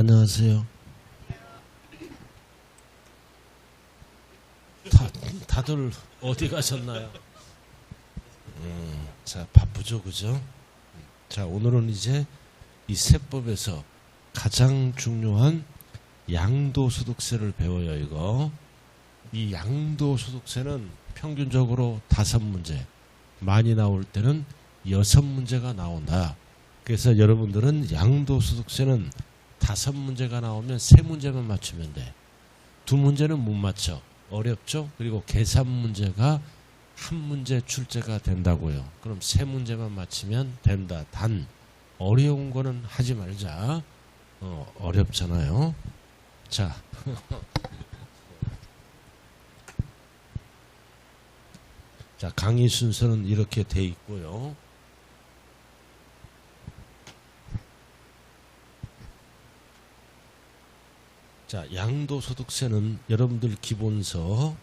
안녕하세요. 다들 어디 가셨나요? 자, 바쁘죠, 그죠? 자, 오늘은 이제 이 세법에서 가장 중요한 양도소득세를 배워요, 이거. 이 양도소득세는 평균적으로 5문제, 많이 나올 때는 6문제가 나온다. 그래서 여러분들은 양도소득세는 5문제가 나오면 3문제만 맞추면 돼. 2문제는 못 맞춰. 어렵죠? 그리고 계산 문제가 1문제 출제가 된다고요. 그럼 3문제만 맞히면 된다. 단 어려운 거는 하지 말자. 어렵잖아요. 자, 자, 강의 순서는 이렇게 돼 있고요. 자, 양도소득세는 여러분들 기본서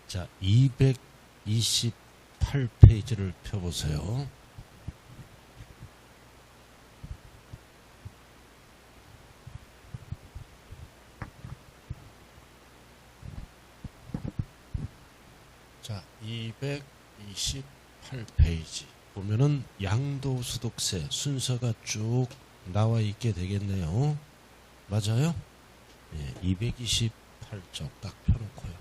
자, 228페이지를 펴보세요. 자, 228페이지 보면은 양도소득세 순서가 쭉 나와 있게 되겠네요. 맞아요? 예, 228쪽 딱 펴놓고요.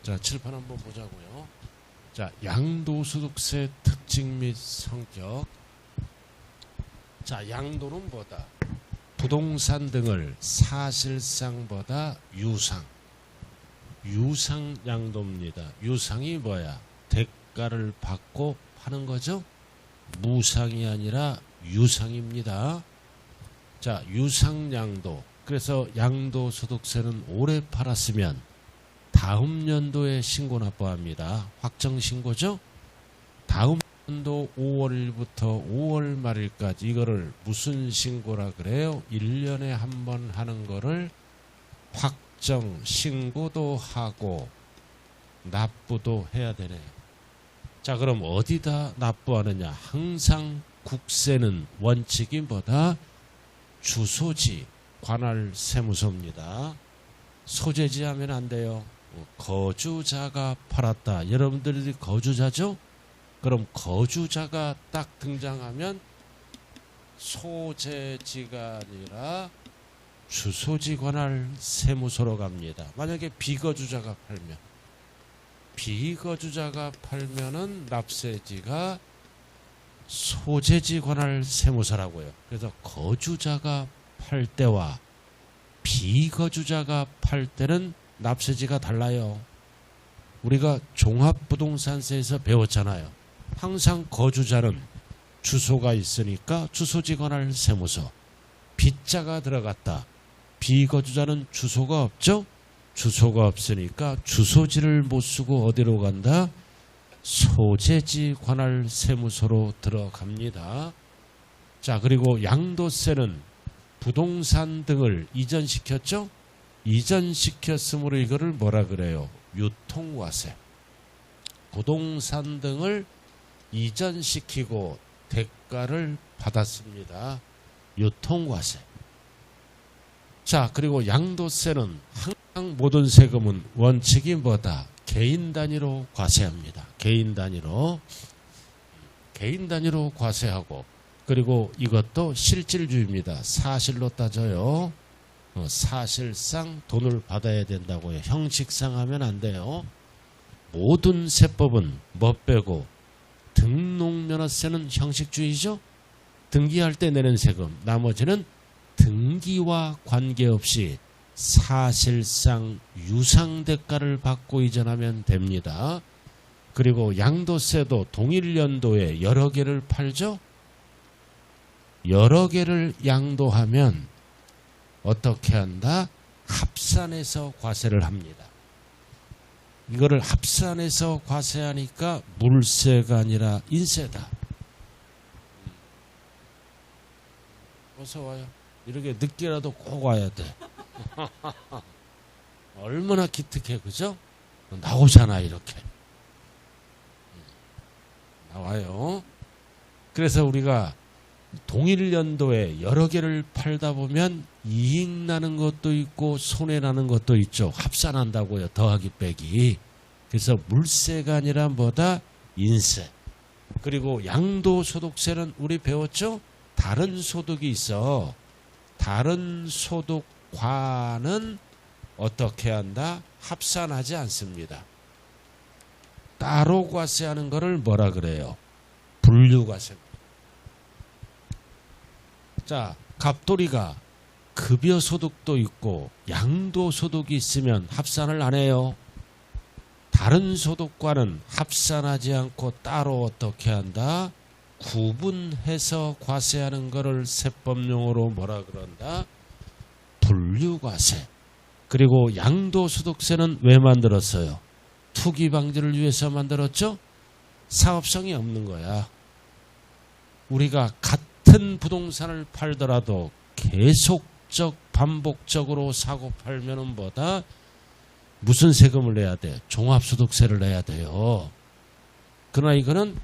자, 칠판 한번 보자고요. 자, 양도소득세 특징 및 성격. 자, 양도는 뭐다? 부동산 등을 사실상보다 유상 양도입니다. 유상이 뭐야? 대가를 받고 파는 거죠. 무상이 아니라 유상입니다. 자, 유상 양도. 그래서 양도소득세는 올해 팔았으면 다음 연도에 신고 납부합니다. 확정 신고죠. 다음 또 5월 1일부터 5월 말일까지 이거를 무슨 신고라 그래요? 1년에 한 번 하는 거를 확정 신고도 하고 납부도 해야 되네요. 자, 그럼 어디다 납부하느냐? 항상 국세는 원칙이 뭐다? 주소지 관할 세무서입니다. 소재지 하면 안 돼요. 거주자가 팔았다. 여러분들이 거주자죠? 그럼 거주자가 딱 등장하면 소재지가 아니라 주소지 관할 세무서로 갑니다. 만약에 비거주자가 팔면은 납세지가 소재지 관할 세무서라고요. 그래서 거주자가 팔 때와 비거주자가 팔 때는 납세지가 달라요. 우리가 종합부동산세에서 배웠잖아요. 항상 거주자는 주소가 있으니까 주소지 관할 세무서. 빚자가 들어갔다. 비거주자는 주소가 없죠? 주소가 없으니까 주소지를 못 쓰고 어디로 간다? 소재지 관할 세무서로 들어갑니다. 자, 그리고 양도세는 부동산 등을 이전시켰죠? 이전시켰으므로 이거를 뭐라 그래요? 유통과세. 부동산 등을 이전시키고 대가를 받았습니다. 유통과세. 자, 그리고 양도세는 항상 모든 세금은 원칙이 뭐다? 개인 단위로 과세합니다. 개인 단위로 과세하고, 그리고 이것도 실질주의입니다. 사실로 따져요. 사실상 돈을 받아야 된다고요. 형식상 하면 안 돼요. 모든 세법은 뭐 빼고 등록면허세는 형식주의죠. 등기할 때 내는 세금. 나머지는 등기와 관계없이 사실상 유상대가를 받고 이전하면 됩니다. 그리고 양도세도 동일 연도에 여러 개를 팔죠. 여러 개를 양도하면 어떻게 한다? 합산해서 과세를 합니다. 이거를 합산해서 과세하니까 물세가 아니라 인세다. 어서 와요. 이렇게 늦게라도 꼭 와야 돼. 얼마나 기특해, 그죠? 나오잖아, 이렇게. 나와요. 그래서 우리가 동일 연도에 여러 개를 팔다 보면 이익 나는 것도 있고 손해 나는 것도 있죠. 합산한다고요. 더하기 빼기. 그래서 물세가 아니라 뭐다? 인세. 그리고 양도소득세는 우리 배웠죠? 다른 소득이 있어. 다른 소득과는 어떻게 한다? 합산하지 않습니다. 따로 과세하는 거를 뭐라 그래요? 분류과세입니다. 자, 갑돌이가 급여소득도 있고 양도소득이 있으면 합산을 안 해요. 다른 소득과는 합산하지 않고 따로 어떻게 한다? 구분해서 과세하는 것을 세법용어로 뭐라 그런다? 분류과세. 그리고 양도소득세는 왜 만들었어요? 투기 방지를 위해서 만들었죠? 사업성이 없는 거야. 우리가 같은 부동산을 팔더라도 계속적 반복적으로 사고 팔면은 뭐다? 무슨 세금을 내야 돼? 종합소득세를 내야 돼요. 그러나 이거는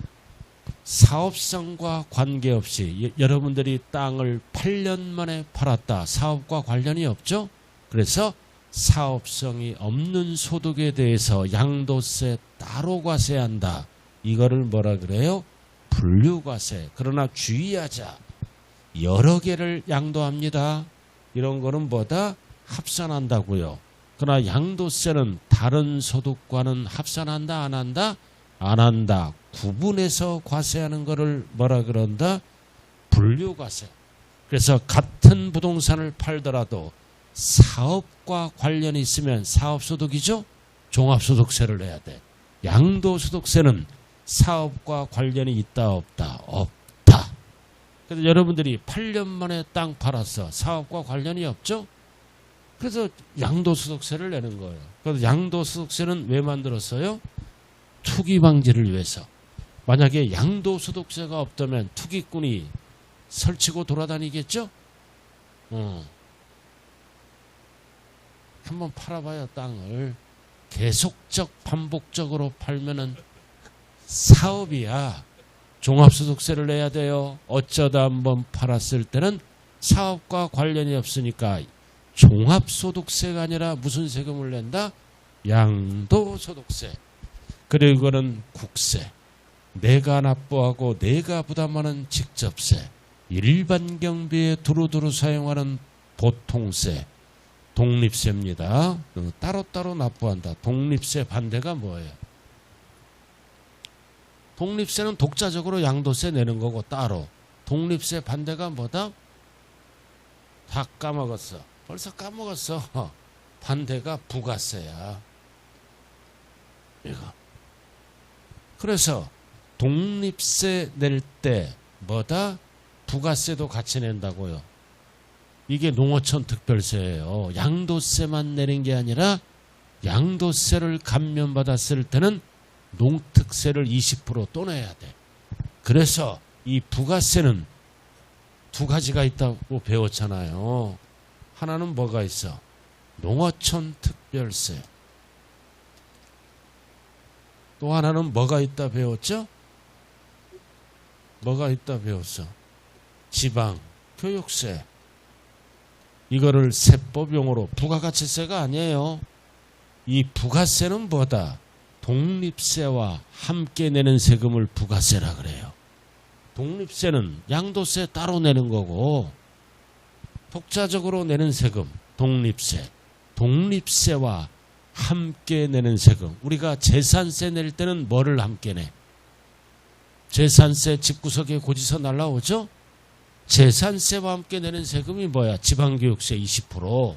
사업성과 관계없이 여러분들이 땅을 8년 만에 팔았다. 사업과 관련이 없죠? 그래서 사업성이 없는 소득에 대해서 양도세 따로 과세한다. 이거를 뭐라 그래요? 분류과세. 그러나 주의하자. 여러 개를 양도합니다. 이런 거는 뭐다? 합산한다고요. 그러나 양도세는 다른 소득과는 합산한다, 안 한다? 안 한다. 구분해서 과세하는 거를 뭐라 그런다? 분류과세. 그래서 같은 부동산을 팔더라도 사업과 관련이 있으면 사업소득이죠? 종합소득세를 내야 돼. 양도소득세는 사업과 관련이 있다, 없다? 없다. 그래서 여러분들이 8년 만에 땅 팔았어. 사업과 관련이 없죠? 그래서 양도소득세를 내는 거예요. 그래서 양도소득세는 왜 만들었어요? 투기 방지를 위해서. 만약에 양도소득세가 없다면 투기꾼이 설치고 돌아다니겠죠? 한번 팔아봐요, 땅을. 계속적 반복적으로 팔면은 사업이야. 종합소득세를 내야 돼요. 어쩌다 한번 팔았을 때는 사업과 관련이 없으니까 종합소득세가 아니라 무슨 세금을 낸다? 양도소득세. 그리고 이거는 국세. 내가 납부하고 내가 부담하는 직접세. 일반 경비에 두루두루 사용하는 보통세. 독립세입니다. 따로따로 납부한다. 독립세 반대가 뭐예요? 독립세는 독자적으로 양도세 내는 거고 따로. 독립세 반대가 뭐다? 다 까먹었어. 벌써 까먹었어. 반대가 부가세야. 이거. 그래서 독립세 낼 때 뭐다? 부가세도 같이 낸다고요. 이게 농어촌 특별세예요. 양도세만 내는 게 아니라 양도세를 감면받았을 때는 농특세를 20% 또 내야 돼. 그래서 이 부가세는 두 가지가 있다고 배웠잖아요. 하나는 뭐가 있어? 농어촌 특별세. 또 하나는 뭐가 있다 배웠죠? 뭐가 있다 배웠어? 지방 교육세. 이거를 세법용어로 부가가치세가 아니에요. 이 부가세는 뭐다? 독립세와 함께 내는 세금을 부가세라 그래요. 독립세는 양도세 따로 내는 거고 독자적으로 내는 세금 독립세. 독립세와 함께 내는 세금. 우리가 재산세 낼 때는 뭐를 함께 내? 재산세 집구석에 고지서 날라오죠? 재산세와 함께 내는 세금이 뭐야? 지방교육세 20%.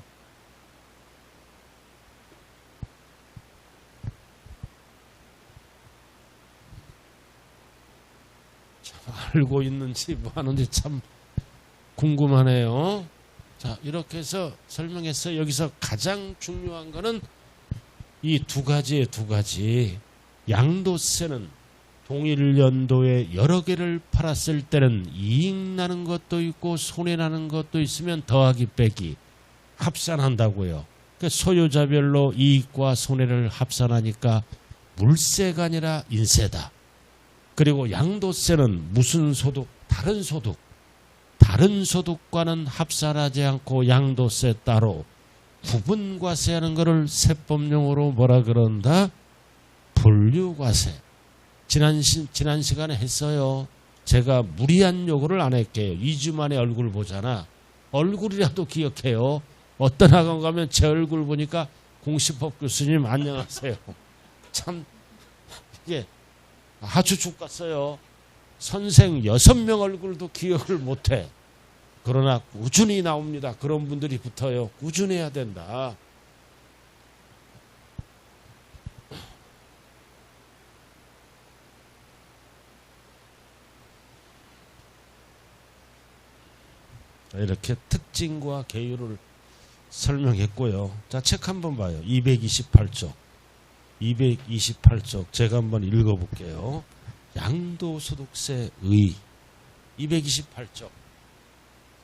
참 알고 있는지 뭐 하는지 참 궁금하네요. 자, 이렇게 해서 설명했어요. 여기서 가장 중요한 거는 이 두 가지의 두 가지. 양도세는 동일 연도에 여러 개를 팔았을 때는 이익 나는 것도 있고 손해 나는 것도 있으면 더하기 빼기 합산한다고요. 그러니까 소유자별로 이익과 손해를 합산하니까 물세가 아니라 인세다. 그리고 양도세는 무슨 소득? 다른 소득. 다른 소득과는 합산하지 않고 양도세 따로 구분과세하는 것을 세법용어로 뭐라 그런다? 분류과세. 지난 시간에 했어요. 제가 무리한 요구를 안 할게요. 2주 만에 얼굴 보잖아. 얼굴이라도 기억해요. 어떤 학원 가면 제 얼굴 보니까 공시법 교수님 안녕하세요. 참 이게 아주 죽겠어요. 선생 6명 얼굴도 기억을 못해. 그러나 꾸준히 나옵니다. 그런 분들이 붙어요. 꾸준히 해야 된다. 이렇게 특징과 계율을 설명했고요. 자, 책 한번 봐요. 228쪽. 228쪽 제가 한번 읽어볼게요. 양도소득세 의 228쪽.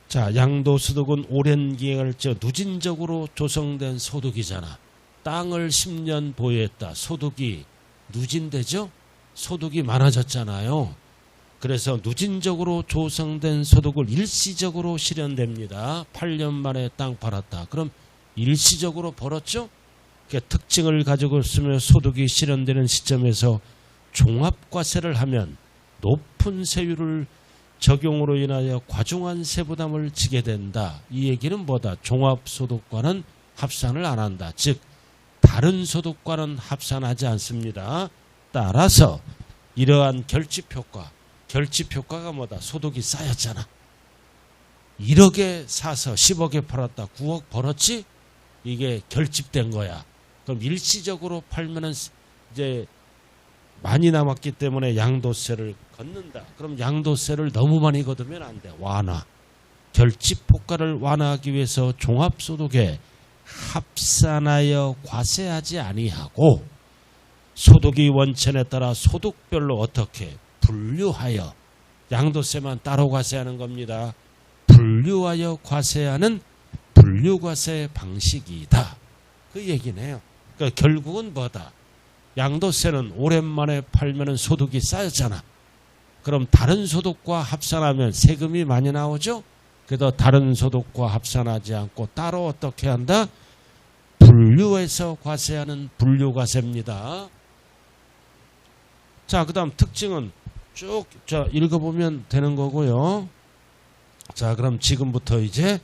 자, 양도소득은 오랜 기간을 누진적으로 조성된 소득이잖아. 땅을 10년 보유했다. 소득이 누진되죠? 소득이 많아졌잖아요. 그래서 누진적으로 조성된 소득을 일시적으로 실현됩니다. 8년 만에 땅 팔았다. 그럼 일시적으로 벌었죠? 그러니까 특징을 가지고 있으며 소득이 실현되는 시점에서 종합과세를 하면 높은 세율을 적용으로 인하여 과중한 세부담을 지게 된다. 이 얘기는 뭐다? 종합소득과는 합산을 안 한다. 즉 다른 소득과는 합산하지 않습니다. 따라서 이러한 결집효과, 결집효과가 뭐다? 소득이 쌓였잖아. 1억에 사서 10억에 팔았다. 9억 벌었지? 이게 결집된 거야. 그럼 일시적으로 팔면은 이제 많이 남았기 때문에 양도세를 걷는다. 그럼 양도세를 너무 많이 걷으면 안 돼. 완화. 결집 효과를 완화하기 위해서 종합소득에 합산하여 과세하지 아니하고 소득이 원천에 따라 소득별로 어떻게 분류하여 양도세만 따로 과세하는 겁니다. 분류하여 과세하는 분류과세 방식이다. 그 얘기네요. 그러니까 결국은 뭐다? 양도세는 오랜만에 팔면은 소득이 쌓였잖아. 그럼 다른 소득과 합산하면 세금이 많이 나오죠? 그래서 다른 소득과 합산하지 않고 따로 어떻게 한다? 분류해서 과세하는 분류과세입니다. 자, 그 다음 특징은 쭉 읽어보면 되는 거고요. 자, 그럼 지금부터 이제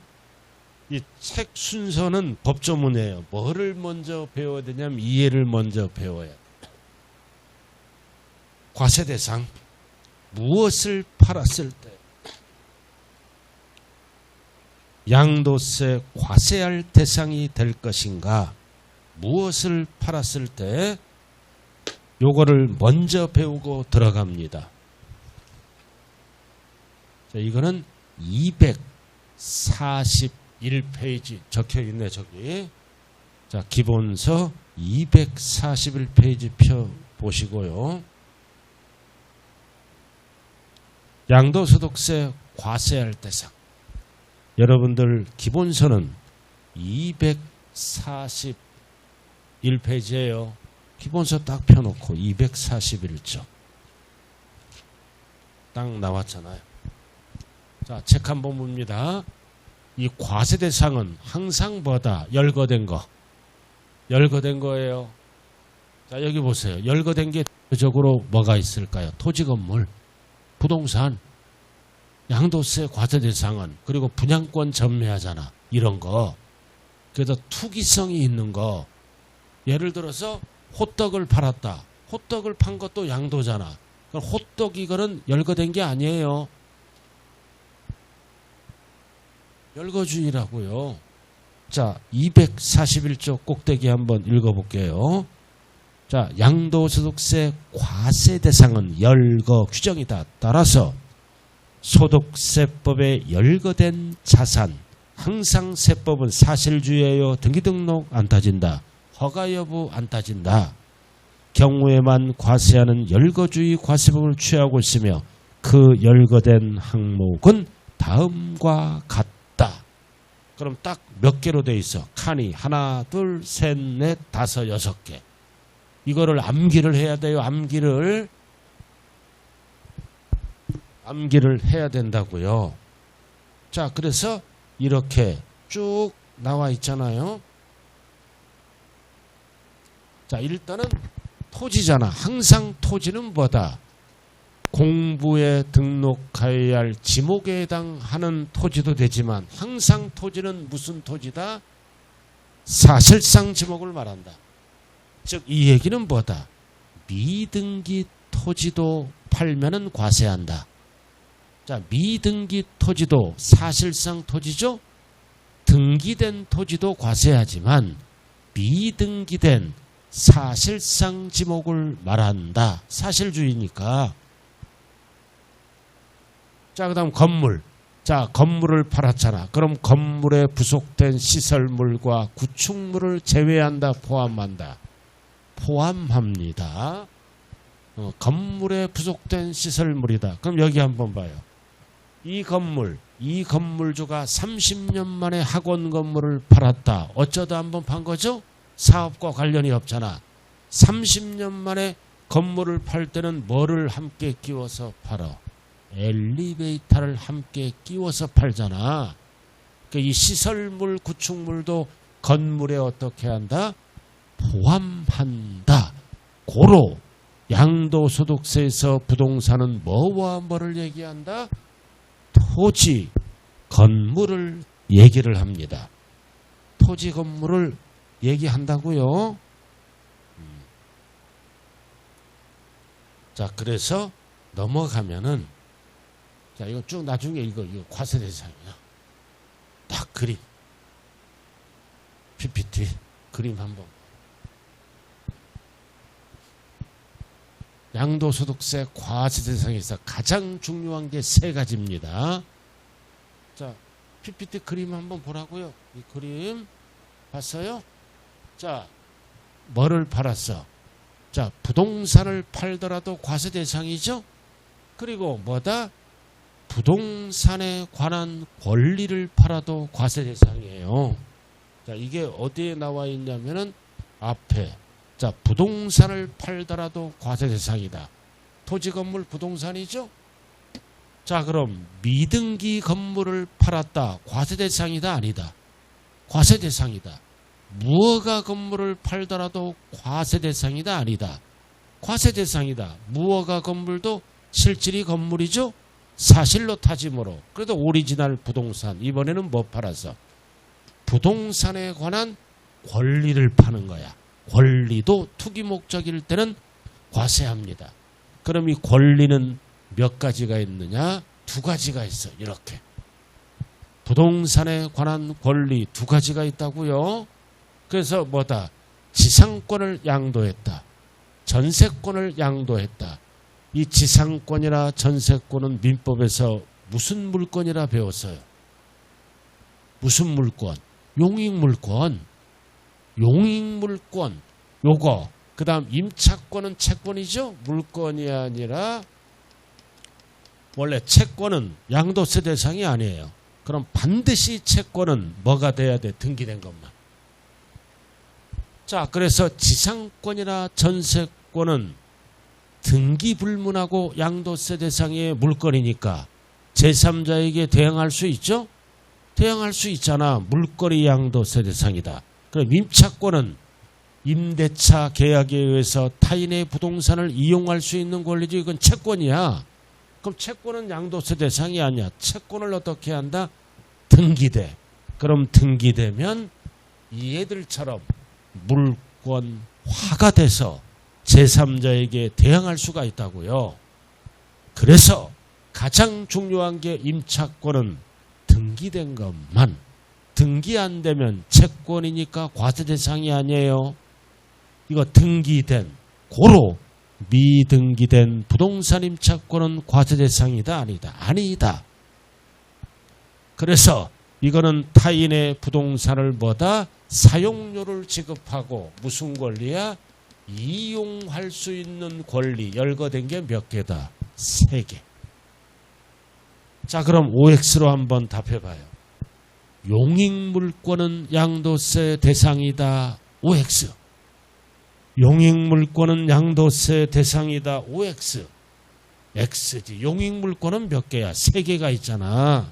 이 책 순서는 법조문이에요. 뭐를 먼저 배워야 되냐면 이해를 먼저 배워야 돼. 과세대상, 무엇을 팔았을 때 양도세 과세할 대상이 될 것인가, 무엇을 팔았을 때 요거를 먼저 배우고 들어갑니다. 자, 이거는 241페이지 적혀 있네, 저기. 자, 기본서 241페이지 펴 보시고요. 양도소득세 과세할 대상. 여러분들 기본서는 241페이지예요. 기본서 딱 펴놓고 241쪽. 딱 나왔잖아요. 자, 책 한번 봅니다. 이 과세 대상은 항상 뭐다? 열거된 거. 열거된 거예요. 자, 여기 보세요. 열거된 게 대표적으로 뭐가 있을까요? 토지 건물, 부동산, 양도세 과세 대상은, 그리고 분양권 전매하잖아. 이런 거. 그래서 투기성이 있는 거. 예를 들어서 호떡을 팔았다. 호떡을 판 것도 양도잖아. 그럼 호떡 이거는 열거된 게 아니에요. 열거주의라고요. 자, 241쪽 꼭대기 한번 읽어볼게요. 자, 양도소득세 과세 대상은 열거 규정이다. 따라서 소득세법에 열거된 자산, 항상 세법은 사실주의예요. 등기등록 안 따진다. 허가 여부 안 따진다. 경우에만 과세하는 열거주의 과세법을 취하고 있으며 그 열거된 항목은 다음과 같다. 그럼 딱 몇 개로 돼 있어? 칸이 하나, 둘, 셋, 넷, 다섯, 여섯 개. 이거를 암기를 해야 돼요. 암기를 해야 된다고요. 자, 그래서 이렇게 쭉 나와 있잖아요. 자, 일단은 토지잖아. 항상 토지는 뭐다? 공부에 등록하여야 할 지목에 해당하는 토지도 되지만 항상 토지는 무슨 토지다? 사실상 지목을 말한다. 즉 이 얘기는 뭐다? 미등기 토지도 팔면은 과세한다. 자, 미등기 토지도 사실상 토지죠? 등기된 토지도 과세하지만 미등기된 사실상 지목을 말한다. 사실주의니까. 자, 그 다음 건물. 자, 건물을 팔았잖아. 그럼 건물에 부속된 시설물과 구축물을 제외한다, 포함한다? 포함합니다. 건물에 부속된 시설물이다. 그럼 여기 한번 봐요. 이 건물주가 30년 만에 학원 건물을 팔았다. 어쩌다 한번 판 거죠? 사업과 관련이 없잖아. 30년 만에 건물을 팔 때는 뭐를 함께 끼워서 팔어? 엘리베이터를 함께 끼워서 팔잖아. 그러니까 이 시설물, 구축물도 건물에 어떻게 한다? 포함한다. 고로 양도소득세에서 부동산은 뭐와 뭐를 얘기한다? 토지, 건물을 얘기를 합니다. 토지, 건물을 얘기한다고요. 자, 그래서 넘어가면은, 자, 이거 쭉 나중에 이거 과세 대상이야. 딱 그림. PPT 그림 한번. 양도소득세 과세 대상에서 가장 중요한 게 세 가지입니다. 자, PPT 그림 한번 보라고요. 이 그림 봤어요? 자, 뭐를 팔았어? 자, 부동산을 팔더라도 과세 대상이죠? 그리고 뭐다? 부동산에 관한 권리를 팔아도 과세 대상이에요. 자, 이게 어디에 나와 있냐면은 앞에. 자, 부동산을 팔더라도 과세 대상이다. 토지, 건물, 부동산이죠? 자, 그럼 미등기 건물을 팔았다. 과세 대상이다, 아니다? 과세 대상이다. 무허가 건물을 팔더라도 과세 대상이다, 아니다? 과세 대상이다. 무허가 건물도 실질이 건물이죠? 사실로 타짐으로. 그래도 오리지널 부동산. 이번에는 뭐 팔았어? 부동산에 관한 권리를 파는 거야. 권리도 투기 목적일 때는 과세합니다. 그럼 이 권리는 몇 가지가 있느냐? 두 가지가 있어. 이렇게. 부동산에 관한 권리 두 가지가 있다고요. 그래서 뭐다? 지상권을 양도했다. 전세권을 양도했다. 이 지상권이나 전세권은 민법에서 무슨 물권이라 배웠어요? 무슨 물권? 용익물권. 용익물권. 요거. 그 다음 임차권은 채권이죠? 물권이 아니라 원래 채권은 양도세 대상이 아니에요. 그럼 반드시 채권은 뭐가 돼야 돼? 등기된 것만. 자, 그래서 지상권이나 전세권은 등기 불문하고 양도세 대상의 물건이니까 제3자에게 대항할 수 있죠? 대항할 수 있잖아. 물거리 양도세 대상이다. 그럼 임차권은 임대차 계약에 의해서 타인의 부동산을 이용할 수 있는 권리죠. 이건 채권이야. 그럼 채권은 양도세 대상이 아니야. 채권을 어떻게 한다? 등기돼. 그럼 등기되면 얘들처럼 물권화가 돼서 제3자에게 대항할 수가 있다고요. 그래서 가장 중요한 게 임차권은 등기된 것만. 등기 안 되면 채권이니까 과세 대상이 아니에요. 이거 등기된 고로 미등기된 부동산 임차권은 과세 대상이다, 아니다? 아니다. 그래서 이거는 타인의 부동산을 뭐다? 사용료를 지급하고 무슨 권리야? 이용할 수 있는 권리 열거된 게 몇 개다? 3개. 자, 그럼 OX로 한번 답해봐요. 용익물권은 양도세 대상이다. OX. 용익물권은 양도세 대상이다. OX. X지. 용익물권은 몇 개야? 3개가 있잖아.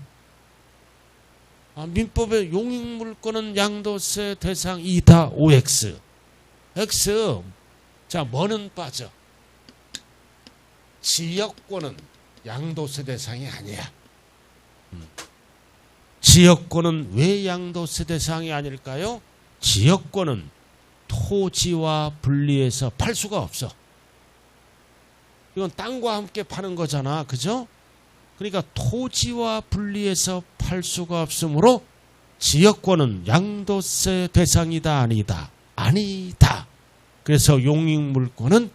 민법에 용익물권은 양도세 대상이다. OX. X. 자, 뭐는 빠져? 지역권은 양도세 대상이 아니야. 지역권은 왜 양도세 대상이 아닐까요? 지역권은 토지와 분리해서 팔 수가 없어. 이건 땅과 함께 파는 거잖아. 그죠? 그러니까 토지와 분리해서 팔 수가 없으므로 지역권은 양도세 대상이다. 아니다. 아니다. 그래서 용익물권은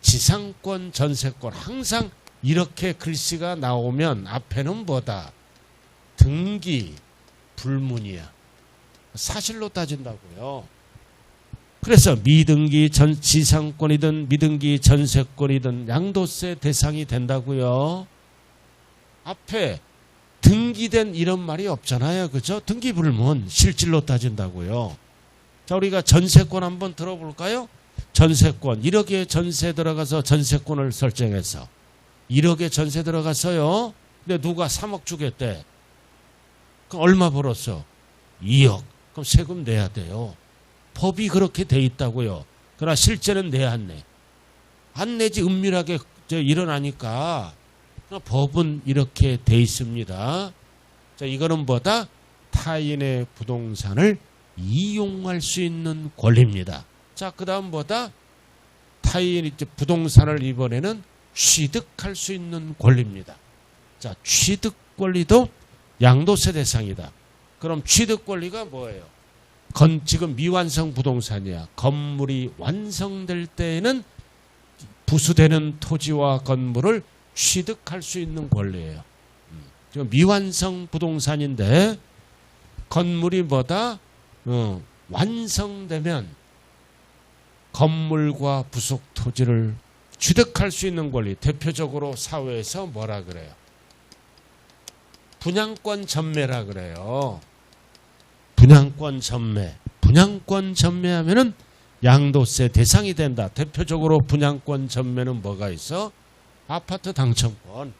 지상권, 전세권 항상 이렇게 글씨가 나오면 앞에는 뭐다? 등기 불문이야. 사실로 따진다고요. 그래서 미등기 지상권이든 미등기 전세권이든 양도세 대상이 된다고요. 앞에 등기된 이런 말이 없잖아요. 그죠? 등기 불문 실질로 따진다고요. 자, 우리가 전세권 한번 들어볼까요? 전세권 1억에 전세 들어가서 전세권을 설정해서 1억에 전세 들어갔어요. 근데 누가 3억 주겠대. 그럼 얼마 벌었어? 2억. 그럼 세금 내야 돼요. 법이 그렇게 돼 있다고요. 그러나 실제는 내야 안 내. 안 내지 은밀하게 일어나니까 법은 이렇게 돼 있습니다. 자, 이거는 뭐다? 타인의 부동산을 이용할 수 있는 권리입니다. 자, 그 다음 뭐다? 타인이 부동산을 이번에는 취득할 수 있는 권리입니다. 자, 취득 권리도 양도세 대상이다. 그럼 취득 권리가 뭐예요? 지금 미완성 부동산이야. 건물이 완성될 때에는 부수되는 토지와 건물을 취득할 수 있는 권리예요. 지금 미완성 부동산인데 건물이 뭐다? 완성되면 건물과 부속 토지를 취득할 수 있는 권리. 대표적으로 사회에서 뭐라 그래요? 분양권 전매라 그래요. 분양권 전매. 분양권 전매하면은 양도세 대상이 된다. 대표적으로 분양권 전매는 뭐가 있어? 아파트 당첨권.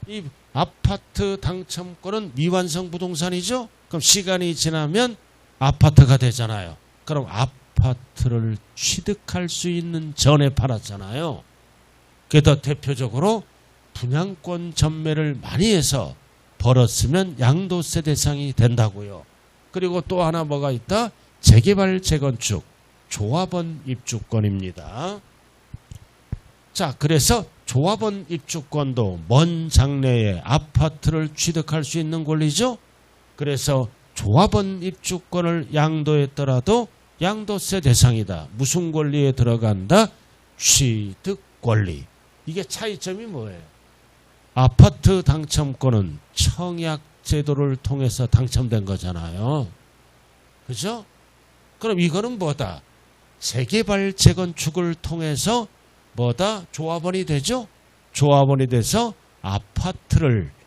이 아파트 당첨권은 미완성 부동산이죠? 그럼 시간이 지나면 아파트가 되잖아요. 그럼 아파트를 취득할 수 있는 전에 팔았잖아요. 그래서 대표적으로 분양권 전매를 많이 해서 벌었으면 양도세 대상이 된다고요. 그리고 또 하나 뭐가 있다? 재개발, 재건축, 조합원 입주권입니다. 자, 그래서 조합원 입주권도 먼 장래에 아파트를 취득할 수 있는 권리죠. 그래서 조합원 입주권을 양도했더라도 양도세 대상이다. 무슨 권리에 들어간다? 취득 권리. 이게 차이점이 뭐예요? 아파트 당첨권은 청약 제도를 통해서 당첨된 거잖아요. 그죠? 그럼 이거는 뭐다? 재개발, 재건축을 통해서 뭐다? 조합원이 되죠? 조합원이 돼서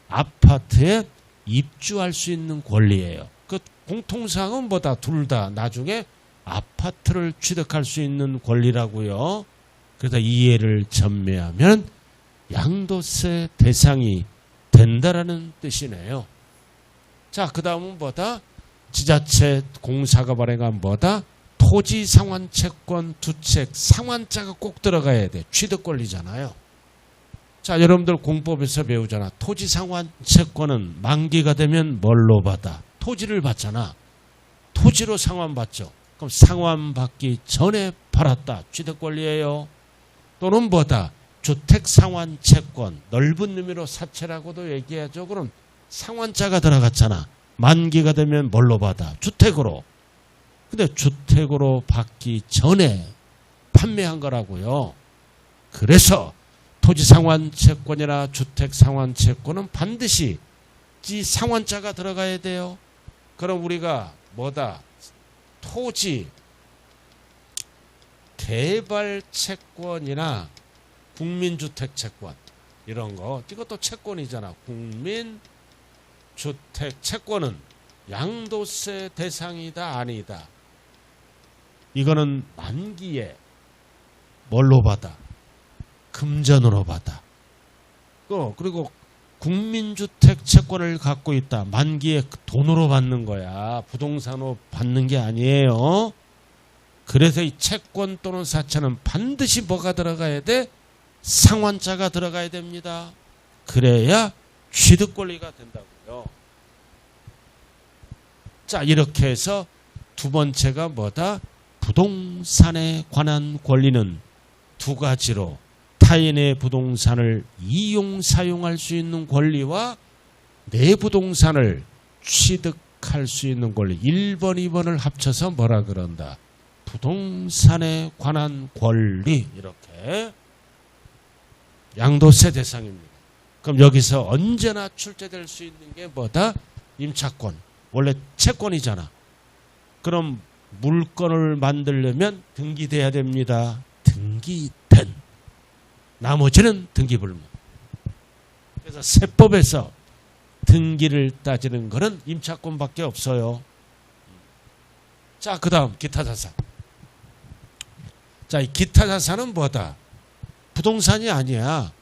아파트에 입주할 수 있는 권리예요. 그 공통사항은 뭐다? 둘 다 나중에 아파트를 취득할 수 있는 권리라고요. 그래서 이해를 전매하면 양도세 대상이 된다라는 뜻이네요. 자, 그 다음은 뭐다? 지자체 공사가 발행한 뭐다? 토지 상환채권 두 책 상환자가 꼭 들어가야 돼. 취득 권리잖아요. 자, 여러분들 공법에서 배우잖아. 토지 상환채권은 만기가 되면 뭘로 받아? 토지를 받잖아. 토지로 상환받죠. 그럼 상환받기 전에 팔았다. 취득 권리예요. 또는 뭐다? 주택 상환채권, 넓은 의미로 사채라고도 얘기하죠. 그럼 상환자가 들어갔잖아. 만기가 되면 뭘로 받아? 주택으로. 근데 주택으로 받기 전에 판매한 거라고요. 그래서 토지 상환채권이나 주택 상환채권은 반드시 이 상환자가 들어가야 돼요. 그럼 우리가 뭐다? 토지 개발 채권이나 국민주택 채권 이런 거 이것도 채권이잖아. 국민주택 채권은 양도세 대상이다 아니다. 이거는 만기에 뭘로 받아? 금전으로 받아. 그리고 국민주택 채권을 갖고 있다. 만기에 돈으로 받는 거야. 부동산으로 받는 게 아니에요. 그래서 이 채권 또는 사채는 반드시 뭐가 들어가야 돼? 상환자가 들어가야 됩니다. 그래야 취득 권리가 된다고요. 자, 이렇게 해서 두 번째가 뭐다? 부동산에 관한 권리는 두 가지로 타인의 부동산을 이용 사용할 수 있는 권리와 내 부동산을 취득할 수 있는 권리 1번, 2번을 합쳐서 뭐라 그런다? 부동산에 관한 권리. 이렇게 양도세 대상입니다. 그럼 여기서 언제나 출제될 수 있는 게 뭐다? 임차권. 원래 채권이잖아. 그럼 물건을 만들려면 등기돼야 됩니다. 등기된. 나머지는 등기불문. 그래서 세법에서 등기를 따지는 것은 임차권밖에 없어요. 자, 그 다음 기타자산. 자, 이 기타자산은 뭐다? 부동산이 아니야.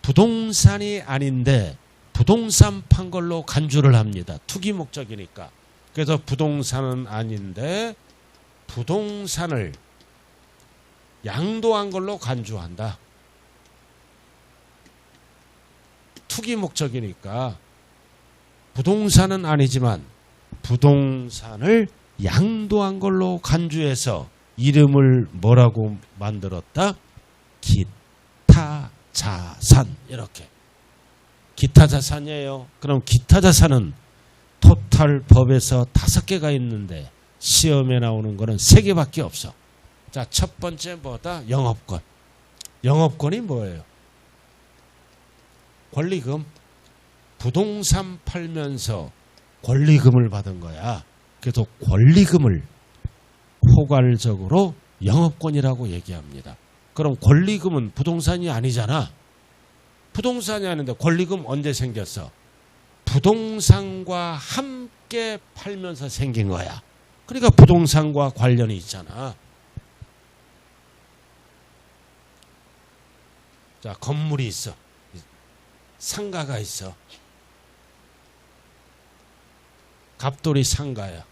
부동산이 아닌데 부동산 판 걸로 간주를 합니다. 투기 목적이니까. 그래서 부동산은 아닌데 부동산을 양도한 걸로 간주한다. 투기 목적이니까 부동산은 아니지만 부동산을 양도한 걸로 간주해서 이름을 뭐라고 만들었다? 기타 자산. 이렇게. 기타 자산이에요. 그럼 기타 자산은 토탈 법에서 5개가 있는데 시험에 나오는 거는 3개밖에 없어. 자, 첫 번째 뭐다? 영업권. 영업권이 뭐예요? 권리금. 부동산 팔면서 권리금을 받은 거야. 그래서 권리금을 포괄적으로 영업권이라고 얘기합니다. 그럼 권리금은 부동산이 아니잖아. 부동산이 아닌데 권리금 언제 생겼어? 부동산과 함께 팔면서 생긴 거야. 그러니까 부동산과 관련이 있잖아. 자, 건물이 있어. 상가가 있어. 갑돌이 상가야.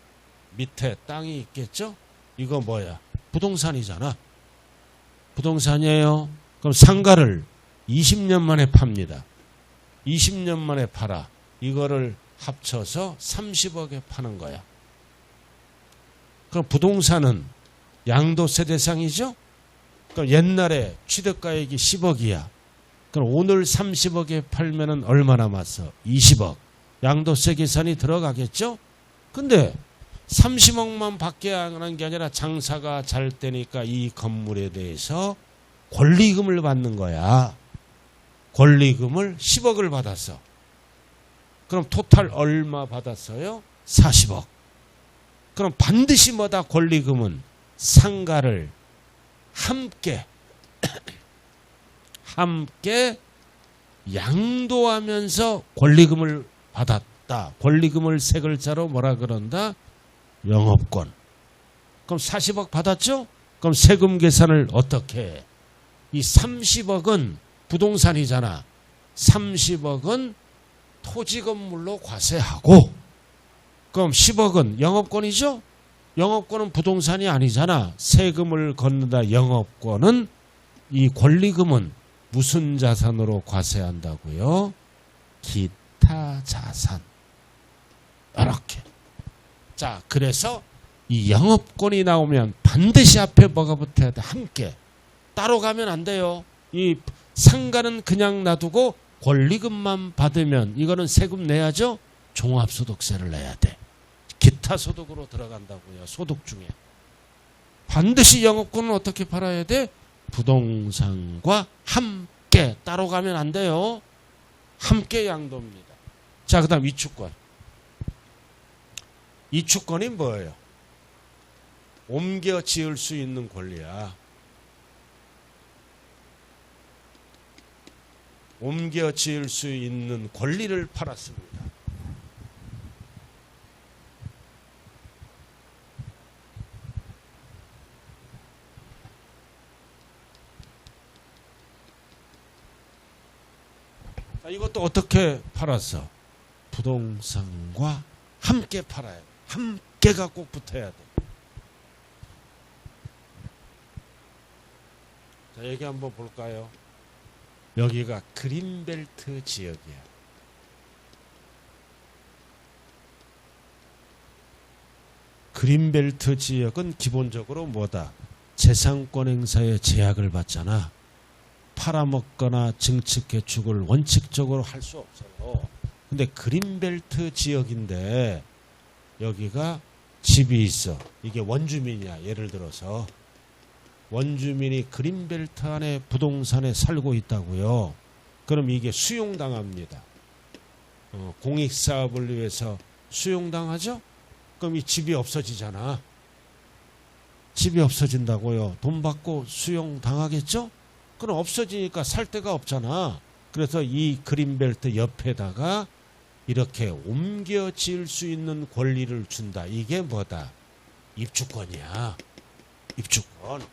밑에 땅이 있겠죠? 이거 뭐야? 부동산이잖아. 부동산이에요. 그럼 상가를 20년 만에 팝니다. 20년 만에 팔아. 이거를 합쳐서 30억에 파는 거야. 그럼 부동산은 양도세 대상이죠? 그럼 옛날에 취득가액이 10억이야. 그럼 오늘 30억에 팔면은 얼마 남았어? 20억. 양도세 계산이 들어가겠죠? 근데 30억만 받게 하는 게 아니라 장사가 잘 되니까 이 건물에 대해서 권리금을 받는 거야. 권리금을 10억을 받았어. 그럼 토탈 얼마 받았어요? 40억. 그럼 반드시 뭐다? 권리금은 상가를 함께 양도하면서 권리금을 받았다. 권리금을 세 글자로 뭐라 그런다? 영업권. 그럼 40억 받았죠? 그럼 세금 계산을 어떻게 해? 이 30억은 부동산이잖아. 30억은 토지 건물로 과세하고, 그럼 10억은 영업권이죠? 영업권은 부동산이 아니잖아. 세금을 걷는다. 영업권은 이 권리금은 무슨 자산으로 과세한다고요? 기타 자산. 이렇게. 자, 그래서 이 영업권이 나오면 반드시 앞에 뭐가 붙어야 돼? 함께. 따로 가면 안 돼요. 이 상가는 그냥 놔두고 권리금만 받으면 이거는 세금 내야죠? 종합소득세를 내야 돼. 기타 소득으로 들어간다고요. 소득 중에. 반드시 영업권은 어떻게 팔아야 돼? 부동산과 함께. 따로 가면 안 돼요. 함께 양도입니다. 자, 그 다음 이축권. 이축권이 뭐예요? 옮겨 지을 수 있는 권리야. 옮겨 지을 수 있는 권리를 팔았습니다. 자, 이것도 어떻게 팔았어? 부동산과 함께 팔아야 돼. 함께가 꼭 붙어야 돼. 자, 여기 한번 볼까요? 여기가 그린벨트 지역이야. 그린벨트 지역은 기본적으로 뭐다? 재산권 행사에 제약을 받잖아. 팔아먹거나 증축 개축을 원칙적으로 할 수 없어요. 근데 그린벨트 지역인데 여기가 집이 있어. 이게 원주민이야. 예를 들어서 원주민이 그린벨트 안에 부동산에 살고 있다고요. 그럼 이게 수용당합니다. 공익사업을 위해서 수용당하죠? 그럼 이 집이 없어지잖아. 집이 없어진다고요. 돈 받고 수용당하겠죠? 그럼 없어지니까 살 데가 없잖아. 그래서 이 그린벨트 옆에다가 이렇게 옮겨 지을 수 있는 권리를 준다. 이게 뭐다? 입주권이야. 입주권.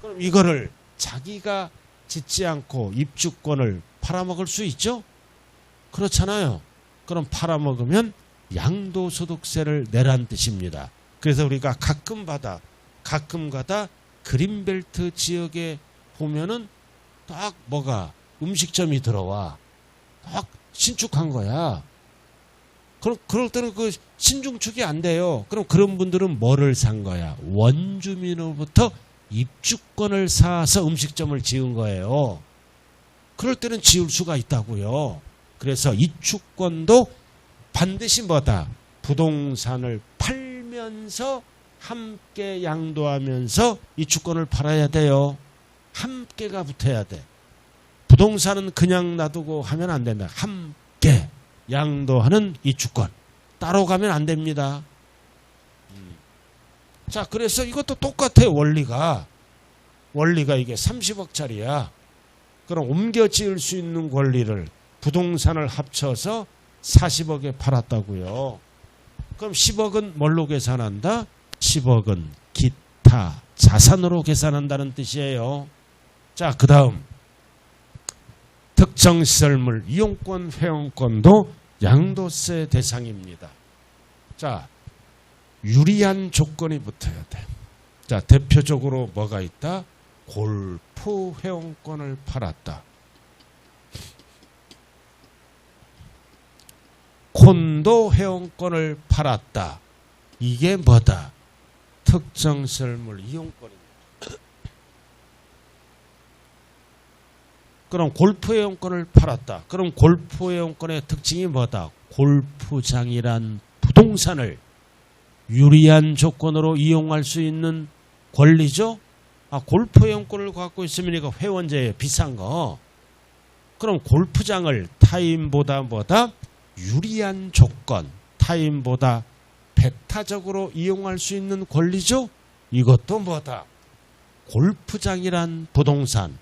그럼 이거를 자기가 짓지 않고 입주권을 팔아먹을 수 있죠? 그렇잖아요. 그럼 팔아먹으면 양도소득세를 내란 뜻입니다. 그래서 우리가 가끔 가다 그린벨트 지역에 보면은 딱 뭐가 음식점이 들어와. 딱 신축한 거야. 그럴 때는 그 신중축이 안 돼요. 그럼 그런 분들은 뭐를 산 거야? 원주민으로부터 입주권을 사서 음식점을 지은 거예요. 그럴 때는 지을 수가 있다고요. 그래서 입주권도 반드시 뭐다? 부동산을 팔면서 함께 양도하면서 입주권을 팔아야 돼요. 함께가 붙어야 돼. 부동산은 그냥 놔두고 하면 안 된다. 함께 양도하는 입주권. 따로 가면 안 됩니다. 자, 그래서 이것도 똑같아요. 원리가 이게 30억짜리야. 그럼 옮겨 지을 수 있는 권리를 부동산을 합쳐서 40억에 팔았다고요. 그럼 10억은 뭘로 계산한다? 10억은 기타 자산으로 계산한다는 뜻이에요. 자, 그 다음 특정시설물 이용권, 회원권도 양도세 대상입니다. 자, 유리한 조건이 붙어야 돼. 자, 대표적으로 뭐가 있다? 골프 회원권을 팔았다. 콘도 회원권을 팔았다. 이게 뭐다? 특정시설물 이용권입니다. 그럼 골프 회원권을 팔았다. 그럼 골프 회원권의 특징이 뭐다? 골프장이란 부동산을 유리한 조건으로 이용할 수 있는 권리죠. 골프 회원권을 갖고 있으면 이거 회원제에 비싼 거. 그럼 골프장을 타인보다 뭐다? 유리한 조건, 타인보다 배타적으로 이용할 수 있는 권리죠. 이것도 뭐다? 골프장이란 부동산,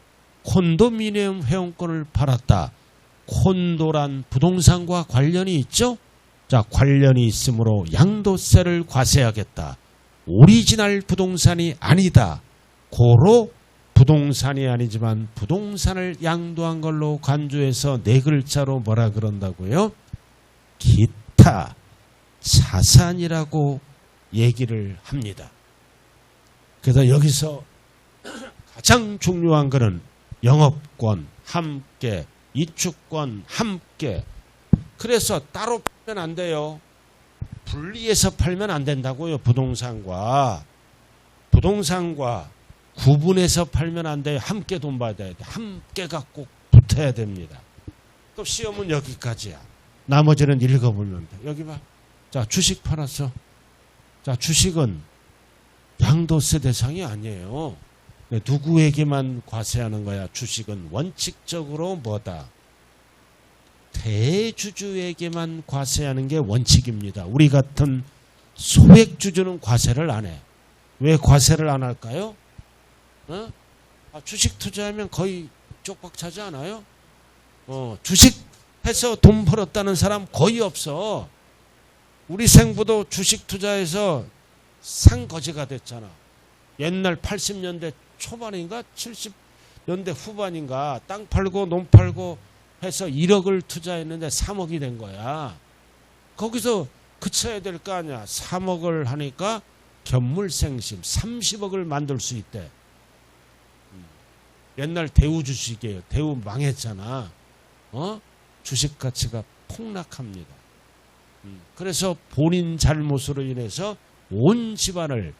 콘도미니엄 회원권을 팔았다. 콘도란 부동산과 관련이 있죠. 자, 관련이 있으므로 양도세를 과세하겠다. 오리지널 부동산이 아니다. 고로 부동산이 아니지만 부동산을 양도한 걸로 간주해서 네 글자로 뭐라 그런다고요? 기타 자산이라고 얘기를 합니다. 그래서 여기서 가장 중요한 것은 영업권 함께, 입주권 함께. 그래서 따로 팔면 안 돼요. 분리해서 팔면 안 된다고요. 부동산과 구분해서 팔면 안 돼요. 함께 돈 받아야 돼. 함께가 꼭 붙어야 됩니다. 그럼 시험은 여기까지야. 나머지는 읽어보면 돼. 여기 봐. 자, 주식 팔았어. 자, 주식은 양도세 대상이 아니에요. 누구에게만 과세하는 거야? 주식은 원칙적으로 뭐다? 대주주에게만 과세하는 게 원칙입니다. 우리 같은 소액주주는 과세를 안 해. 왜 과세를 안 할까요? 주식 투자하면 거의 쪽박 차지 않아요? 주식해서 돈 벌었다는 사람 거의 없어. 우리 생부도 주식 투자해서 상거지가 됐잖아. 옛날 80년대 초반인가 70년대 후반인가 땅 팔고 논 팔고 해서 1억을 투자했는데 3억이 된 거야. 거기서 그쳐야 될 거 아니야. 3억을 하니까 견물생심 30억을 만들 수 있대. 옛날 대우 주식이에요. 대우 망했잖아. 주식 가치가 폭락합니다. 그래서 본인 잘못으로 인해서 온 집안을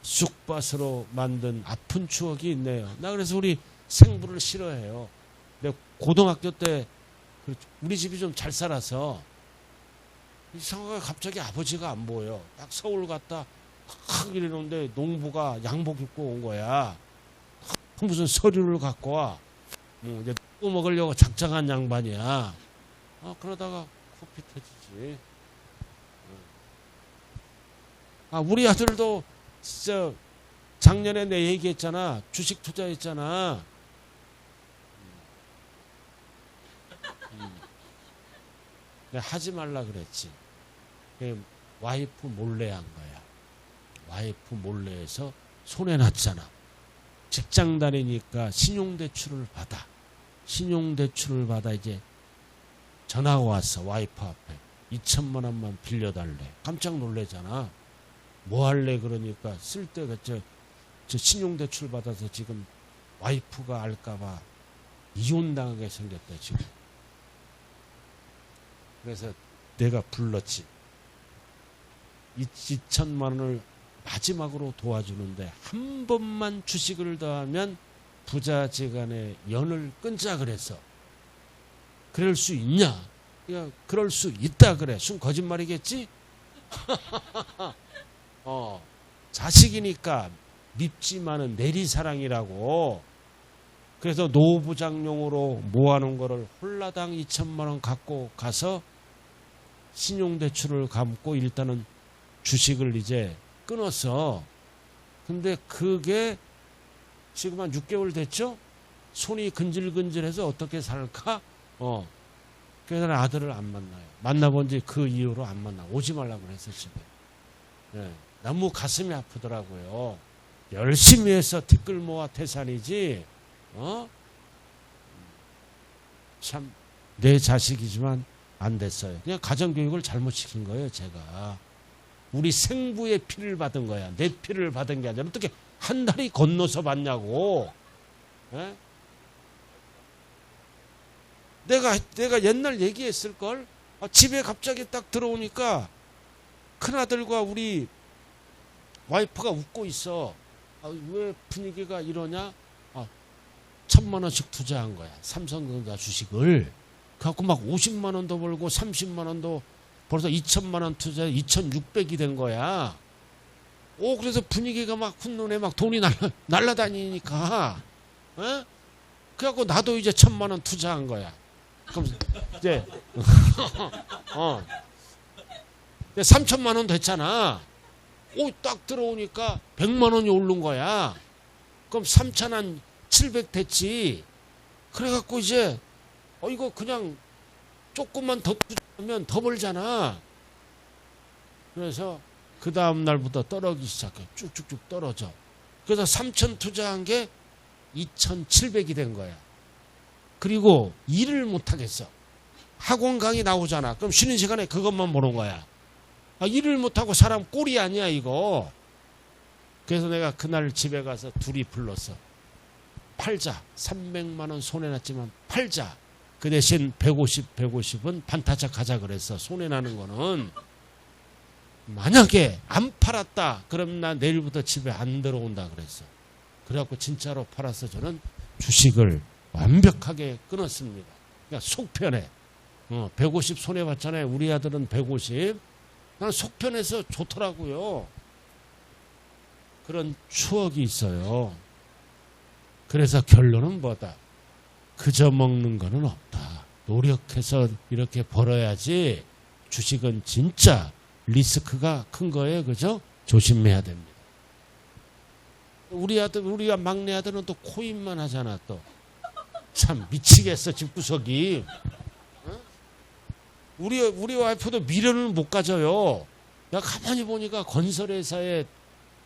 쑥밭으로 만든 아픈 추억이 있네요. 나 그래서 우리 생부를 싫어해요. 내가 고등학교 때 우리 집이 좀 잘 살아서 이상하게 갑자기 아버지가 안 보여. 딱 서울 갔다 확 이러는데 농부가 양복 입고 온 거야. 무슨 서류를 갖고 와. 이제 또 먹으려고 작정한 양반이야. 그러다가 코피 터지지. 우리 아들도 진짜 작년에 내 얘기했잖아. 주식 투자했잖아. 내가 하지 말라 그랬지. 와이프 몰래 한 거야. 와이프 몰래 해서 손해났잖아. 직장 다니니까 신용대출을 받아. 신용대출을 받아 이제 전화가 왔어. 와이프 앞에. 2천만 원만 빌려달래. 깜짝 놀래잖아. 뭐 할래 그러니까 쓸데가 저 신용대출 받아서 지금 와이프가 알까봐 이혼당하게 생겼다 지금. 그래서 내가 불렀지. 2천만 원을 마지막으로 도와주는데 한 번만 주식을 더하면 부자지간의 연을 끊자 그래서. 그럴 수 있냐? 야, 그럴 수 있다 그래. 순 거짓말이겠지? 자식이니까 밉지만은 내리사랑이라고. 그래서 노부장용으로 모아놓은 거를 홀라당 2천만 원 갖고 가서 신용대출을 갚고 일단은 주식을 이제 끊었어. 근데 그게 지금 한 6개월 됐죠? 손이 근질근질해서 어떻게 살까? 그래서 아들을 안 만나요. 만나본 지 그 이후로 안 만나. 오지 말라고 그랬어 집에. 네. 너무 가슴이 아프더라고요. 열심히 해서 티끌 모아 태산이지. 참 내 자식이지만 안 됐어요. 그냥 가정교육을 잘못 시킨 거예요 제가. 우리 생부의 피를 받은 거야. 내 피를 받은 게 아니라 어떻게 한 달이 건너서 받냐고. 에? 내가 옛날 얘기했을걸. 집에 갑자기 딱 들어오니까 큰아들과 우리 와이프가 웃고 있어. 왜 분위기가 이러냐? 1,000만 원씩 투자한 거야. 삼성전자 주식을. 그래갖고 막 50만 원도 벌고 30만 원도 벌써 2천만 원 투자해 2,600이 된 거야. 그래서 분위기가 막 훈훈해. 막 돈이 날라다니니까. 그래갖고 나도 이제 1,000만 원 투자한 거야. 그럼 이제 3천만 원 됐잖아. 딱 들어오니까 100만 원이 오른 거야. 그럼 3,700 됐지. 그래갖고 이제 이거 그냥 조금만 더 투자하면 더 벌잖아. 그래서 그 다음 날부터 떨어지기 시작해. 쭉쭉쭉 떨어져. 그래서 3,000 투자한 게 2,700이 된 거야. 그리고 일을 못하겠어. 학원 강의 나오잖아. 그럼 쉬는 시간에 그것만 보는 거야. 일을 못하고 사람 꼴이 아니야 이거. 그래서 내가 그날 집에 가서 둘이 불렀어. 팔자. 300만 원 손해났지만 팔자. 그 대신 150은 반타작 하자 그랬어. 손해나는 거는. 만약에 안 팔았다 그럼 나 내일부터 집에 안 들어온다 그랬어. 그래갖고 진짜로 팔아서 저는 주식을 완벽하게 끊었습니다. 그러니까 속 편해. 150 손해봤잖아요. 우리 아들은 150. 난 속 편해서 좋더라고요. 그런 추억이 있어요. 그래서 결론은 뭐다? 그저 먹는 거는 없다. 노력해서 이렇게 벌어야지. 주식은 진짜 리스크가 큰 거예요. 그죠? 조심해야 됩니다. 우리가 막내 아들은 또 코인만 하잖아 또. 참 미치겠어 집구석이. 우리 와이프도 미련을 못 가져요. 야 가만히 보니까 건설회사에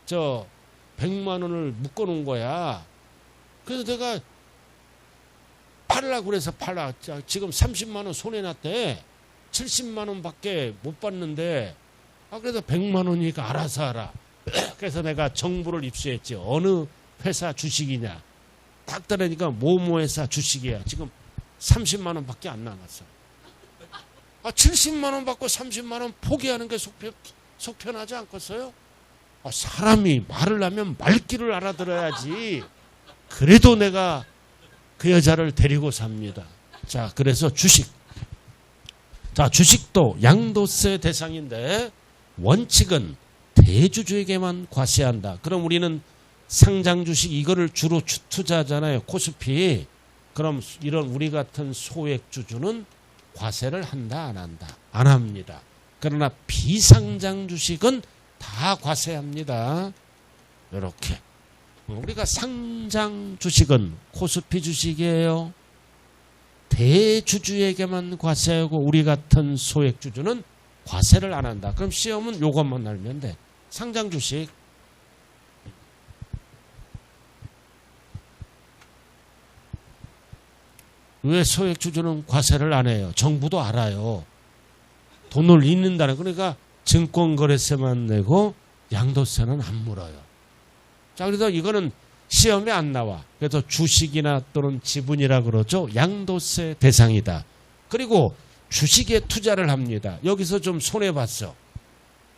100만 원을 묶어놓은 거야. 그래서 내가 팔라고 그래서 팔라. 지금 30만 원 손해났대. 70만 원밖에 못 받는데 그래도 100만 원이니까 알아서 하라. 그래서 내가 정보를 입수했지. 어느 회사 주식이냐. 딱 들으니까 모모 회사 주식이야. 지금 30만 원밖에 안 남았어. 70만 원 받고 30만 원 포기하는 게 속편하지 않겠어요? 사람이 말을 하면 말귀를 알아들어야지. 그래도 내가 그 여자를 데리고 삽니다. 자, 그래서 주식. 자, 주식도 양도세 대상인데 원칙은 대주주에게만 과세한다. 그럼 우리는 상장 주식 이거를 주로 투자하잖아요. 코스피. 그럼 이런 우리 같은 소액 주주는 과세를 한다, 안 한다? 안 합니다. 그러나 비상장 주식은 다 과세합니다. 이렇게. 우리가 상장 주식은 코스피 주식이에요. 대주주에게만 과세하고 우리 같은 소액 주주는 과세를 안 한다. 그럼 시험은 요것만 알면 돼. 상장 주식. 왜 소액 주주는 과세를 안 해요? 정부도 알아요. 돈을 잃는다는. 그러니까 증권거래세만 내고 양도세는 안 물어요. 자, 그래서 이거는 시험에 안 나와. 그래서 주식이나 또는 지분이라 그러죠. 양도세 대상이다. 그리고 주식에 투자를 합니다. 여기서 좀 손해봤어.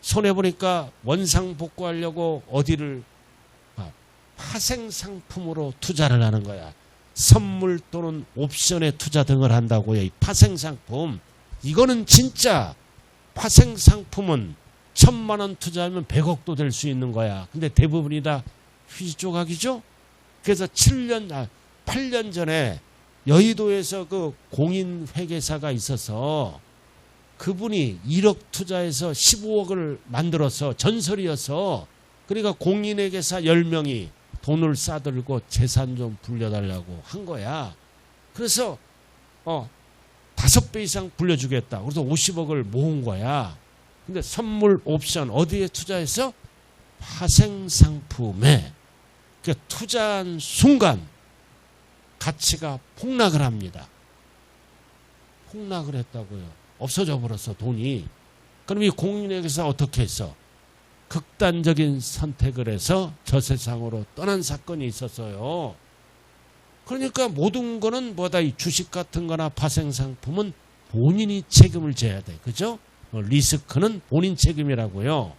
손해보니까 원상복구하려고 어디를 파생상품으로 투자를 하는 거야. 선물 또는 옵션에 투자 등을 한다고요. 이 파생상품. 이거는 진짜 파생상품은 1,000만 원 투자하면 100억도 될 수 있는 거야. 근데 대부분이 다 휘조각이죠. 그래서 8년 전에 여의도에서 그 공인회계사가 있어서 그분이 1억 투자해서 15억을 만들어서 전설이어서 그러니까 공인회계사 10명이 돈을 싸들고 재산 좀 불려달라고 한 거야. 그래서 5배 이상 불려주겠다. 그래서 50억을 모은 거야. 근데 선물 옵션 어디에 투자해서? 파생상품에. 그러니까 투자한 순간 가치가 폭락을 합니다. 폭락을 했다고요. 없어져 버렸어 돈이. 그럼 이 공인회계사 어떻게 했어? 극단적인 선택을 해서 저 세상으로 떠난 사건이 있었어요. 그러니까 모든 거는 뭐다, 이 주식 같은 거나 파생상품은 본인이 책임을 져야 돼. 그죠? 리스크는 본인 책임이라고요.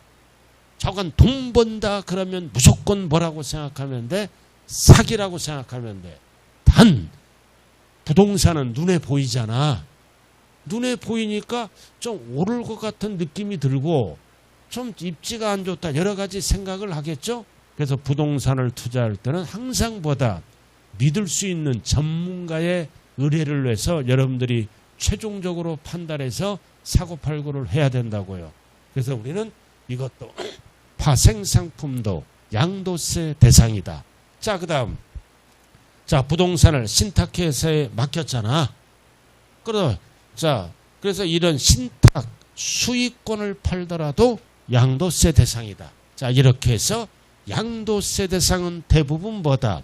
저건 돈 번다 그러면 무조건 뭐라고 생각하면 돼? 사기라고 생각하면 돼. 단 부동산은 눈에 보이잖아. 눈에 보이니까 좀 오를 것 같은 느낌이 들고 좀 입지가 안 좋다. 여러 가지 생각을 하겠죠. 그래서 부동산을 투자할 때는 항상 보다 믿을 수 있는 전문가의 의뢰를 해서 여러분들이 최종적으로 판단해서 사고팔고를 해야 된다고요. 그래서 우리는 이것도 파생상품도 양도세 대상이다. 자, 그 다음. 자, 부동산을 신탁회사에 맡겼잖아. 그래서 이런 신탁 수익권을 팔더라도 양도세 대상이다. 자, 이렇게 해서 양도세 대상은 대부분 뭐다?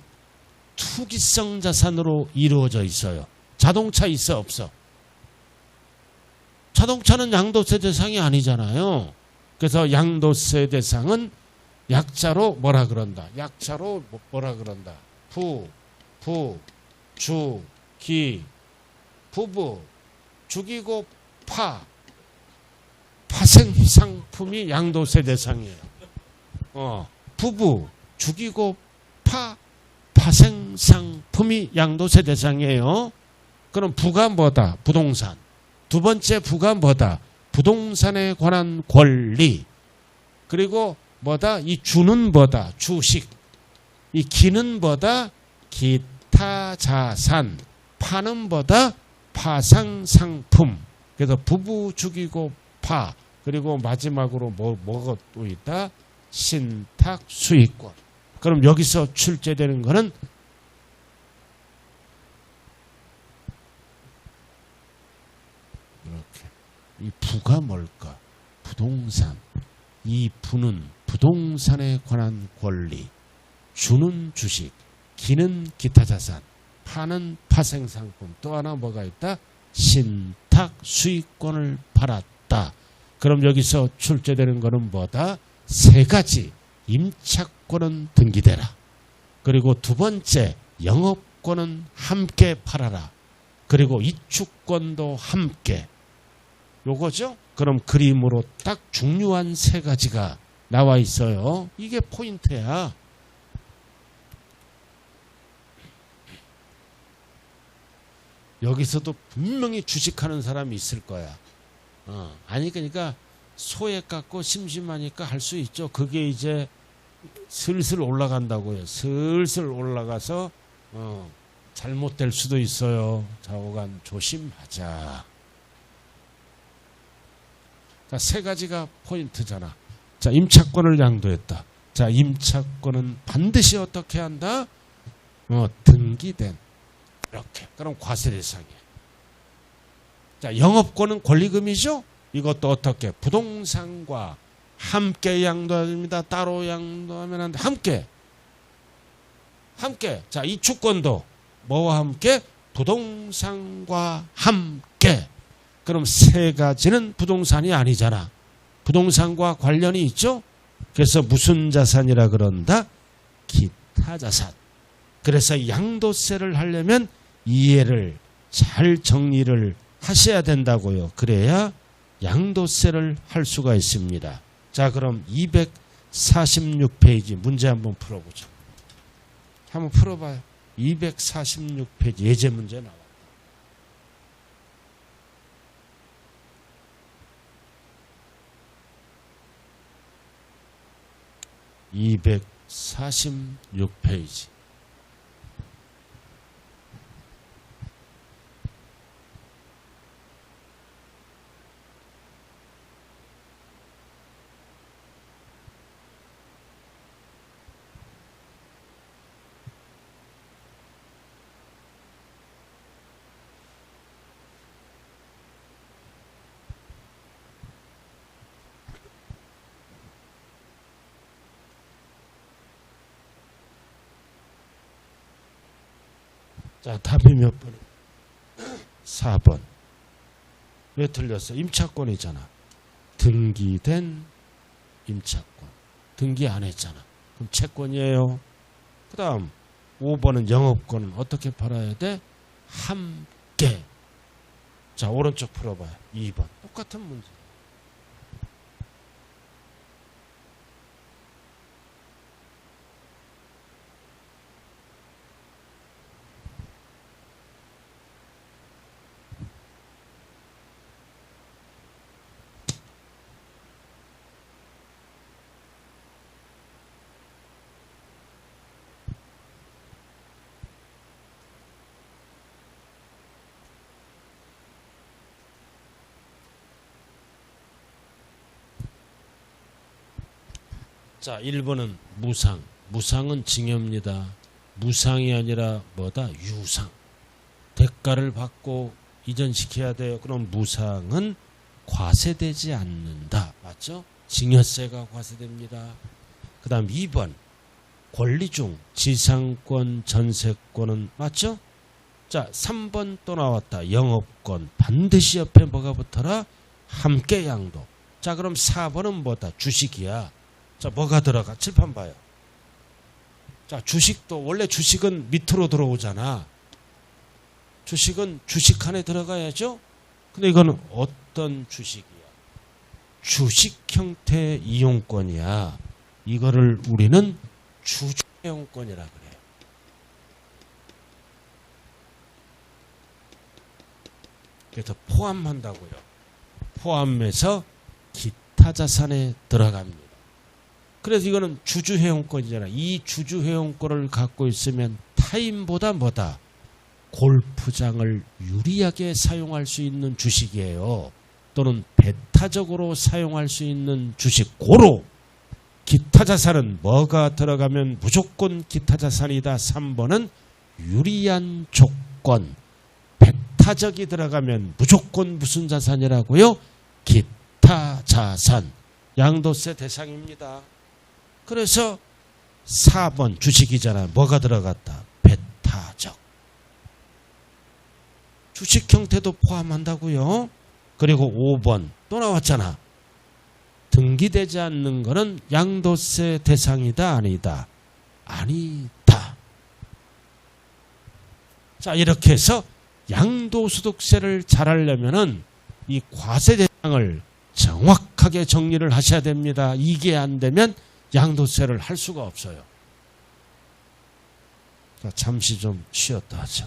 투기성 자산으로 이루어져 있어요. 자동차 있어, 없어? 자동차는 양도세 대상이 아니잖아요. 그래서 양도세 대상은 약자로 뭐라 그런다? 약자로 뭐라 그런다? 부부, 죽이고 파생상품이 양도세 대상이에요. 부부, 죽이고 파생상품이 양도세 대상이에요. 그럼 부가 뭐다? 부동산. 두 번째 부가 뭐다? 부동산에 관한 권리. 그리고 뭐다? 이 주는 뭐다? 주식. 이 기는 뭐다? 기타 자산. 파는 뭐다? 파상상품. 그래서 부부, 죽이고 그리고 마지막으로 뭐가 또 있다? 신탁 수익권. 그럼 여기서 출제되는 거는 이 부가 뭘까? 부동산. 이 부는 부동산에 관한 권리, 주는 주식, 기는 기타 자산, 파는 파생상품, 또 하나 뭐가 있다? 신탁 수익권을 팔았다. 그럼 여기서 출제되는 것은 뭐다? 세 가지. 임차권은 등기되라. 그리고 두 번째, 영업권은 함께 팔아라. 그리고 이축권도 함께. 요거죠? 그럼 그림으로 딱 중요한 세 가지가 나와 있어요. 이게 포인트야. 여기서도 분명히 주식하는 사람이 있을 거야. 아니 그러니까 소액 갖고 심심하니까 할 수 있죠. 그게 이제 슬슬 올라간다고요. 슬슬 올라가서 잘못될 수도 있어요. 좌우간 조심하자. 자, 세 가지가 포인트잖아. 자, 임차권을 양도했다. 자, 임차권은 반드시 어떻게 한다? 등기된. 이렇게. 그럼 과세 대상이에요. 자, 영업권은 권리금이죠? 이것도 어떻게? 부동산과 함께 양도합니다. 따로 양도하면 안 돼. 함께. 함께. 자, 이축권도 뭐와 함께? 부동산과 함께. 그럼 세 가지는 부동산이 아니잖아. 부동산과 관련이 있죠? 그래서 무슨 자산이라 그런다? 기타 자산. 그래서 양도세를 하려면 이해를 잘 정리를 하셔야 된다고요. 그래야 양도세를 할 수가 있습니다. 자, 그럼 246페이지 문제 한번 풀어보죠. 한번 풀어봐요. 246페이지 예제 문제 나와. 246페이지. 자, 답이 몇 번? 4번. 왜 틀렸어? 임차권이잖아. 등기된 임차권. 등기 안 했잖아. 그럼 채권이에요. 그 다음 5번은 영업권은 어떻게 팔아야 돼? 함께. 자, 오른쪽 풀어봐요. 2번. 똑같은 문제. 자, 1번은 무상. 무상은 징여입니다. 무상이 아니라 뭐다? 유상. 대가를 받고 이전시켜야 돼요. 그럼 무상은 과세되지 않는다. 맞죠? 징여세가 과세됩니다. 그 다음 2번. 권리 중 지상권, 전세권은 맞죠? 자, 3번 또 나왔다. 영업권. 반드시 옆에 뭐가 붙어라? 함께 양도. 자, 그럼 4번은 뭐다? 주식이야. 자, 뭐가 들어가? 칠판 봐요. 자, 주식도 원래 주식은 밑으로 들어오잖아. 주식은 주식 안에 들어가야죠. 근데 이거는 어떤 주식이야? 주식 형태 이용권이야. 이거를 우리는 주주이용권이라 그래요. 그래서 포함한다고요. 포함해서 기타 자산에 들어갑니다. 그래서 이거는 주주회원권이잖아. 이 주주회원권을 갖고 있으면 타인보다 뭐다? 골프장을 유리하게 사용할 수 있는 주식이에요. 또는 배타적으로 사용할 수 있는 주식. 고로 기타 자산은 뭐가 들어가면 무조건 기타 자산이다. 3번은 유리한 조건. 배타적이 들어가면 무조건 무슨 자산이라고요? 기타 자산, 양도세 대상입니다. 그래서 4번 주식이잖아요. 뭐가 들어갔다? 배타적. 주식 형태도 포함한다고요. 그리고 5번 또 나왔잖아. 등기되지 않는 거는 양도세 대상이다, 아니다? 아니다. 자, 이렇게 해서 양도소득세를 잘 하려면은 이 과세 대상을 정확하게 정리를 하셔야 됩니다. 이게 안 되면 양도세를 할 수가 없어요. 자, 잠시 좀 쉬었다 하죠.